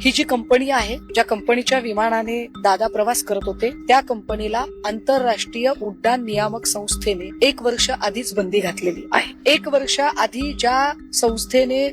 ही जी company आहे, ज्या कंपनीच्या विमानाने दादा प्रवास करत होते, त्या कंपनीला आंतरराष्ट्रीय उड्डाण नियामक संस्थेने 1 वर्ष आधीच बंदी घातलेली आहे. 1 वर्ष आधी ज्या संस्थेने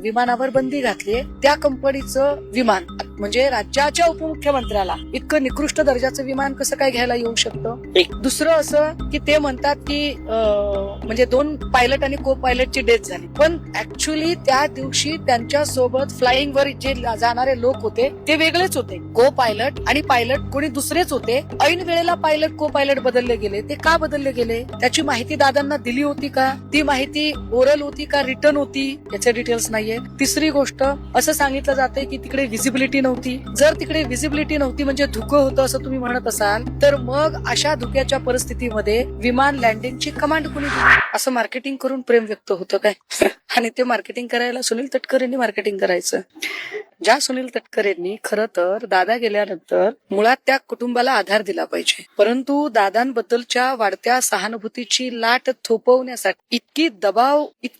विमानावर बंदी घातली, त्या कंपनीचं विमान म्हणजे राज्याच्या उपमुख्यमंत्र्याला इतकं निकृष्ट दर्जाचं विमान कसं काय घ्यायला येऊ शकतं. एक दुसरं असं की ते म्हणतात की म्हणजे 2 पायलट आणि को पायलटची डेथ झाली, पण ऍक्च्युअली त्या दिवशी त्यांच्या सोबत फ्लाइंग वर जे जाणारे लोक होते ते वेगळेच होते. को पायलट आणि पायलट कोणी दुसरेच होते. ऐन वेळेला पायलट को पायलट बदलले गेले. ते का बदलले गेले, त्याची माहिती दादांना दिली होती का, ती माहिती ओरल होती का रिटर्न होती, याचे डिटेल्स नाहीये. तिसरी गोष्ट असं सांगितलं जाते की तिकडे व्हिजिबिलिटी नव्हती. जर तिकडे व्हिजिबिलिटी नव्हती म्हणजे धुकं होतं असं तुम्ही म्हणत असाल, तर मग अशा धुक्याच्या परिस्थितीमध्ये विमान लँडिंगची कमांड कोणी दिली, असं मार्केटिंग करून प्रेम व्यक्त होतं काय. आणि ते मार्केटिंग करायला सुनील तटकरेंनी मार्केटिंग करायचं. ज्या सुनील तटकरेंनी खरं तर दादा गेल्यानंतर मुळात त्या कुटुंबाला आधार दिला पाहिजे, परंतु दादांबद्दलच्या वाढत्या सहानुभूतीची लाट थोपवण्यासाठी इतकी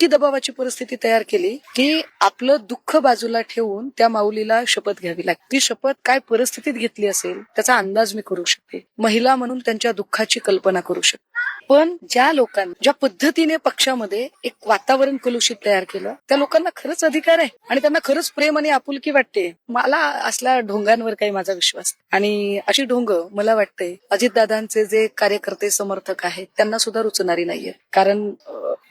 दबावाची परिस्थिती तयार केली की आपलं दुःख बाजूला ठेवून त्या माऊलीला शपथ घ्यावी लागते. ती शपथ काय परिस्थितीत घेतली असेल त्याचा अंदाज मी करू शकते. महिला म्हणून त्यांच्या दुःखाची कल्पना करू शकते. पण ज्या लोकांनी ज्या पद्धतीने पक्षामध्ये एक वातावरण कलुषित तयार केलं, त्या लोकांना खरंच अधिकार आहे आणि त्यांना खरंच प्रेम आणि आपुलकी वाटते. मला असल्या ढोंगांवर काही माझा विश्वास, आणि अशी ढोंग मला वाटते अजितदादांचे जे कार्यकर्ते समर्थक आहेत त्यांना सुद्धा रुचणारी नाहीये. कारण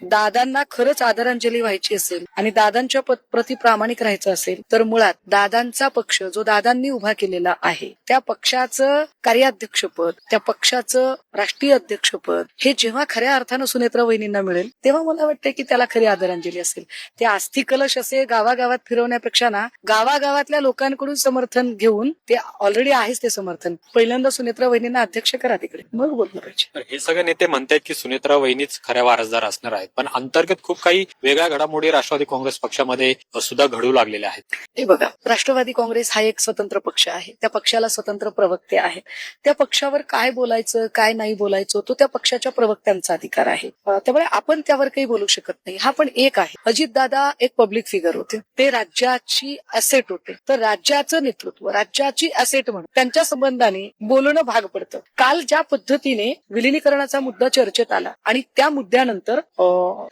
दादांना खरंच आदरांजली व्हायची असेल आणि दादांच्या प्रति प्रामाणिक राहायचं असेल तर मुळात दादांचा पक्ष जो दादांनी उभा केलेला आहे त्या पक्षाचं कार्याध्यक्षपद, त्या पक्षाचं राष्ट्रीय अध्यक्षपद हे जेव्हा खऱ्या अर्थानं सुनेत्रा वहिनींना मिळेल तेव्हा मला वाटतं की त्याला खरी आदरांजली असेल. ते अस्थि कलश असे गावागावात फिरवण्यापेक्षा ना गावागावातल्या लोकांकडून समर्थन घेऊन, ते ऑलरेडी आहेच ते समर्थन, पहिल्यांदा सुनेत्रा वहिनींना अध्यक्ष करा तिकडे, मग बोललं पाहिजे. हे सगळे नेते म्हणतात की सुनेत्रा वहिनीच खऱ्या वारसदार असणार आहेत, पण अंतर्गत खूप काही वेगळ्या घडामोडी राष्ट्रवादी काँग्रेस पक्षामध्ये सुद्धा घडू लागलेल्या आहेत. हे बघा, राष्ट्रवादी काँग्रेस हा एक स्वतंत्र पक्ष आहे. त्या पक्षाला स्वतंत्र प्रवक्ते आहेत. त्या पक्षावर काय बोलायचं काय नाही बोलायचं तो त्या पक्षाच्या प्रवक्त्यांचा अधिकार आहे. त्यामुळे आपण त्यावर काही बोलू शकत नाही. हा पण एक आहे, अजितदादा एक पब्लिक फिगर होते, ते राज्याची असेट होते, तर राज्याचं नेतृत्व, राज्याची असेट म्हणून त्यांच्या संबंधाने बोलणं भाग पडतं. काल ज्या पद्धतीने विलिनीकरणाचा मुद्दा चर्चेत आला आणि त्या मुद्द्यानंतर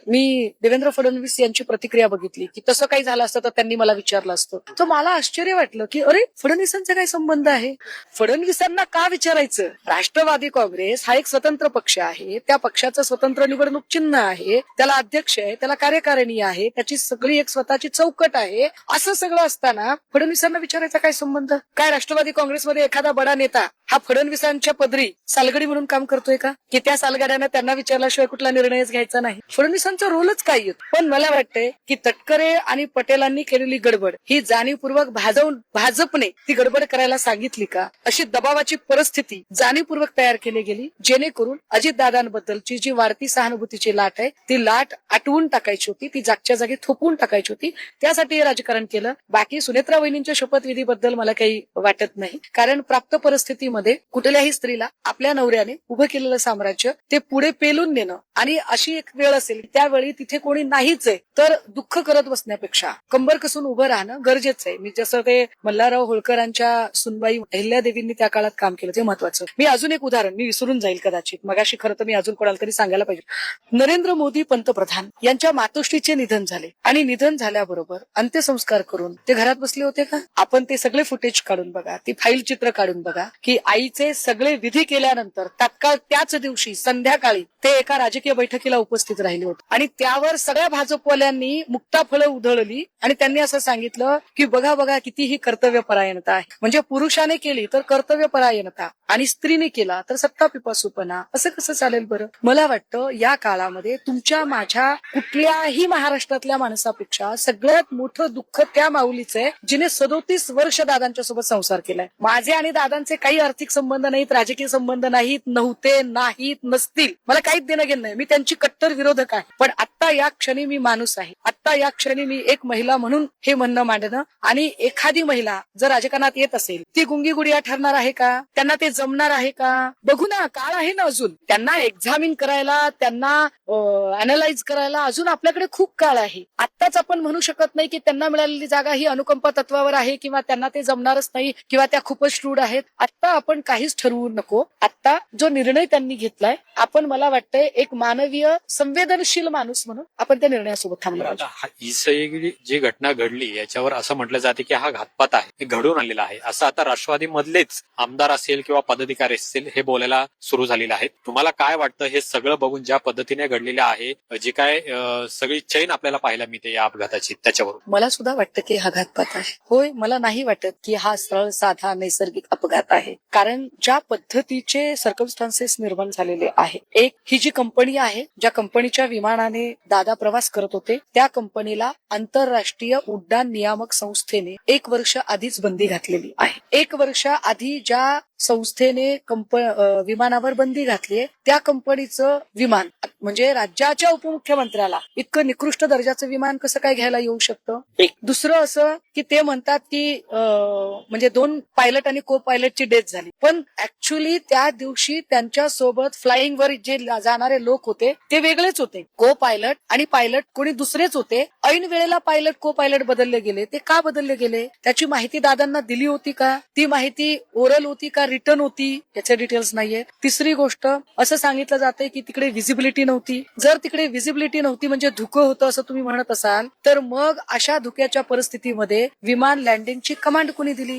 मी देवेंद्र फडणवीस यांची प्रतिक्रिया बघितली की तसं काही झालं असतं तर त्यांनी मला विचारलं असतं, तर मला आश्चर्य वाटलं की अरे फडणवीसांचा काय संबंध आहे. फडणवीसांना का विचारायचं. राष्ट्रवादी काँग्रेस हा एक स्वतंत्र पक्ष आहे. त्या पक्षाचं स्वतंत्र निवडणूक चिन्ह आहे, त्याला अध्यक्ष आहे, त्याला कार्यकारिणी आहे, त्याची सगळी एक स्वतःची चौकट आहे. असं सगळं असताना फडणवीसांना विचारायचा काय संबंध. काय राष्ट्रवादी काँग्रेसमध्ये एखादा बडा नेता हा फडणवीसांच्या पदरी सालगडी म्हणून काम करतोय का, की त्या सालगाड्यानं त्यांना विचारल्याशिवाय कुठला निर्णयच घ्यायचा नाही. फडणवीसांचा रोलच काय येतो. पण मला वाटतंय की तटकरे आणि पटेलांनी केलेली गडबड ही जाणीवपूर्वक भाजपने ती गडबड करायला सांगितली का, अशी दबावाची परिस्थिती जाणीवपूर्वक तयार केली गेली, जेणेकरून अजितदादांबद्दलची जी वाढती सहानुभूतीची लाट आहे ती लाट आटवून टाकायची होती, ती जागच्या जागी थोपवून टाकायची होती. त्यासाठी हे राजकारण केलं. बाकी सुनेत्रा वहिनींच्या शपथविधीबद्दल मला काही वाटत नाही, कारण प्राप्त परिस्थितीमध्ये कुठल्याही स्त्रीला आपल्या नवऱ्याने उभं केलेलं साम्राज्य ते पुढे पेलून नेणं, आणि अशी एक वेळ असेल त्यावेळी तिथे कोणी नाहीच आहे तर दुःख करत बसण्यापेक्षा कंबर कसून उभं राहणं गरजेचं आहे. मी जसं ते मल्हारराव होळकरांच्या सुनबाई अहिल्यादेवींनी त्या काळात काम केलं ते महत्वाचं. मी अजून एक उदाहरण, मी विसरून जाईल कदाचित, मगाशी खरं तर मी अजून कोणाला तरी सांगायला पाहिजे. नरेंद्र मोदी पंतप्रधान यांच्या मातोश्रीचे निधन झाले आणि निधन झाल्याबरोबर अंत्यसंस्कार करून ते घरात बसले होते का. आपण ते सगळे फुटेज काढून बघा, ती फाईल चित्र काढून बघा की आईचे सगळे विधी केल्यानंतर तात्काळ त्याच दिवशी संध्याकाळी ते एका राजकीय बैठकीला उपस्थित राहिले होते आणि त्यावर सगळ्या भाजपवाल्यांनी मुक्ताफळं उधळली आणि त्यांनी असं सांगितलं की बघा बघा कितीही कर्तव्यपरायणता आहे. म्हणजे पुरुषाने केली तर कर्तव्यपरायणता आणि स्त्रीने केला तर सत्तापिपासूपणा, असं कसं चालेल बरं. मला वाटतं या काळामध्ये तुमच्या माझ्या कुठल्याही महाराष्ट्रातल्या माणसापेक्षा सगळ्यात मोठं दुःख त्या माऊलीचं आहे जिने 37 वर्ष दादांच्या सोबत संसार केलाय. माझे आणि दादांचे काही आर्थिक संबंध नाहीत, राजकीय संबंध नाहीत, नव्हते, नाहीत, नसतील, मला काहीच देणं घेणं नाही. मी त्यांची कट्टर विरोधक आहे. पण आता या क्षणी मी माणूस आहे. आता या क्षणी मी एक महिला म्हणून हे म्हणणं मांडणं, आणि एखादी महिला जर राजकारणात येत असेल ती गुंगी गुडिया ठरणार आहे का, त्यांना ते जमणार आहे का, बघू ना, काळ आहे ना अजून. त्यांना त्यांना एक्झामिन करायला, त्यांना अनालाइज करायला अजून आपल्याकडे खूप काळ आहे. आत्ताच आपण म्हणू शकत नाही की त्यांना मिळालेली जागा ही अनुकंपा तत्वावर आहे किंवा त्यांना ते जमणारच नाही किंवा त्या खूपच श्रूड आहेत. आत्ता आपण काहीच ठरवू नको. आत्ता जो निर्णय त्यांनी घेतलाय, आपण मला वाटतंय एक मानवीय संवेदनशील माणूस म्हणून आपण त्या निर्णयासोबत थांबलो पाहिजे. ही सगळी जी घटना घडली याच्यावर असं म्हटलं जाते की हा घातपात आहे, हे घडून आलेला आहे, असं आता राष्ट्रवादी मधलेच आमदार असेल किंवा पदाधिकारी असतील हे बोलायला सुरू झालेलं आहे. तुम्हाला काय वाटतं हे सगळं बघून ज्या पद्धतीने घडलेलं आहे, जे काय सगळी चैन आपल्याला पाहायला मिळते या अपघाताची, त्याच्यावरून मला सुद्धा वाटतं की हा घातपात आहे. होय, मला नाही वाटत की हा सरळ साधा नैसर्गिक अपघात आहे. कारण ज्या पद्धतीचे सर्कमस्टान्सेस निर्माण झालेले आहे, एक ही जी कंपनी आहे, ज्या कंपनीच्या विमानाने दादा प्रवास करत होते, त्या कंपनीला आंतरराष्ट्रीय उड्डाण नियामक संस्थेने 1 वर्ष आधीच बंदी घातलेली आहे. 1 वर्ष आधी ज्या संस्थेने विमानावर बंदी घातली, त्या कंपनीचं विमान म्हणजे राज्याच्या उपमुख्यमंत्र्याला इतकं निकृष्ट दर्जाचं विमान कसं काय घ्यायला येऊ शकतं. दुसरं असं की ते म्हणतात की म्हणजे 2 पायलट आणि को पायलटची डेथ झाली, पण ऍक्च्युली त्या दिवशी त्यांच्या सोबत फ्लाइंग वर जे जाणारे लोक होते ते वेगळेच होते. को पायलट आणि पायलट कोणी दुसरेच होते. ऐन वेळेला पायलट को पायलट बदलले गेले. ते का बदलले गेले त्याची माहिती दादांना दिली होती का? ती माहिती ओरल होती का रिटर्न होती? याचे डिटेल्स नाहीये. तिसरी गोष्ट असं सांगितलं जातंय की तिकडे व्हिजिबिलिटी नव्हती. जर तिकडे व्हिजिबिलिटी नव्हती म्हणजे धुकं होतं असं तुम्ही म्हणत असाल, तर मग अशा धुक्याच्या परिस्थितीमध्ये विमान लँडिंगची कमांड कोणी दिली?